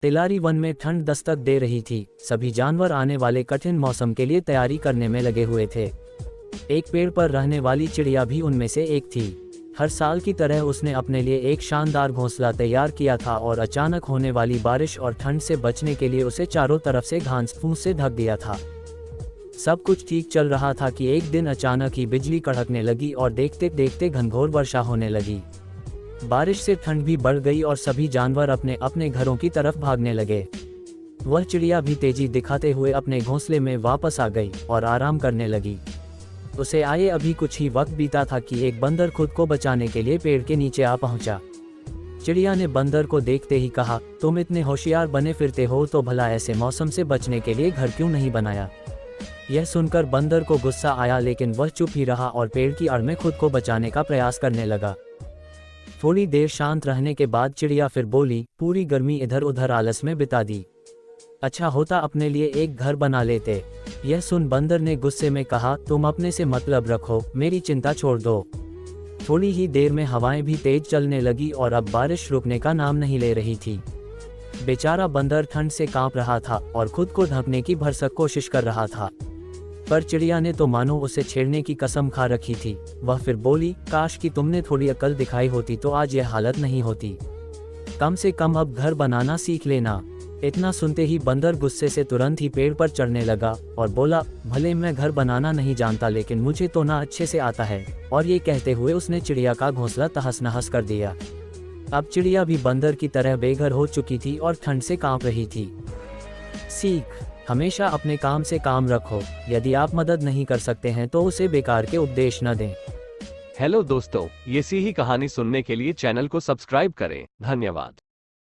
Tillari one में ठंड दस्तक दे रही थी। सभी जानवर आने वाले कठिन मौसम के लिए तैयारी करने में लगे हुए थे। एक पेड़ पर रहने वाली चिड़िया भी उनमें से एक थी। हर साल की तरह उसने अपने लिए एक शानदार घोंसला तैयार किया था और अचानक होने वाली बारिश और ठंड से बचने के लिए उसे चारों तरफ से घास फूस से ढक दिया था। सब कुछ ठीक चल रहा था कि एक दिन अचानक ही बिजली कड़कने लगी और देखते देखते घनघोर वर्षा होने लगी। बारिश से ठंड भी बढ़ गई और सभी जानवर अपने अपने घरों की तरफ भागने लगे। वह चिड़िया भी तेजी दिखाते हुए अपने घोंसले में वापस आ गई और आराम करने लगी। उसे आए अभी कुछ ही वक्त बीता था कि एक बंदर खुद को बचाने के लिए पेड़ के नीचे आ पहुंचा। चिड़िया ने बंदर को देखते ही कहा, तुम इतने होशियार बने फिरते हो तो भला ऐसे मौसम से बचने के लिए घर क्यों नहीं बनाया। यह सुनकर बंदर को गुस्सा आया, लेकिन वह चुप ही रहा और पेड़ की आड़ में खुद को बचाने का प्रयास करने लगा। थोड़ी देर शांत रहने के बाद चिड़िया फिर बोली, पूरी गर्मी इधर उधर आलस में बिता दी, अच्छा होता अपने लिए एक घर बना लेते। यह सुन बंदर ने गुस्से में कहा, तुम अपने से मतलब रखो, मेरी चिंता छोड़ दो। थोड़ी ही देर में हवाएं भी तेज चलने लगी और अब बारिश रुकने का नाम नहीं ले रही थी। बेचारा बंदर ठंड से कांप रहा था और खुद को ढकने की भरसक कोशिश कर रहा था, पर चिड़िया ने तो मानो उसे छेड़ने की कसम खा रखी थी। वह फिर बोली, काश कि तुमने थोड़ी अकल दिखाई होती तो आज यह हालत नहीं होती। कम से कम अब घर बनाना सीख लेना। इतना सुनते ही बंदर गुस्से से तुरंत ही पेड़ पर चढ़ने लगा और बोला, भले मैं घर बनाना नहीं जानता लेकिन मुझे तो ना अच्छे से आता है। और ये कहते हुए उसने चिड़िया का घोंसला तहस नहस कर दिया। अब चिड़िया भी बंदर की तरह बेघर हो चुकी थी और ठंड से कांप रही थी। सीख, हमेशा अपने काम से काम रखो। यदि आप मदद नहीं कर सकते हैं तो उसे बेकार के उपदेश न दें। हेलो दोस्तों, ऐसी ही कहानी सुनने के लिए चैनल को सब्सक्राइब करें। धन्यवाद।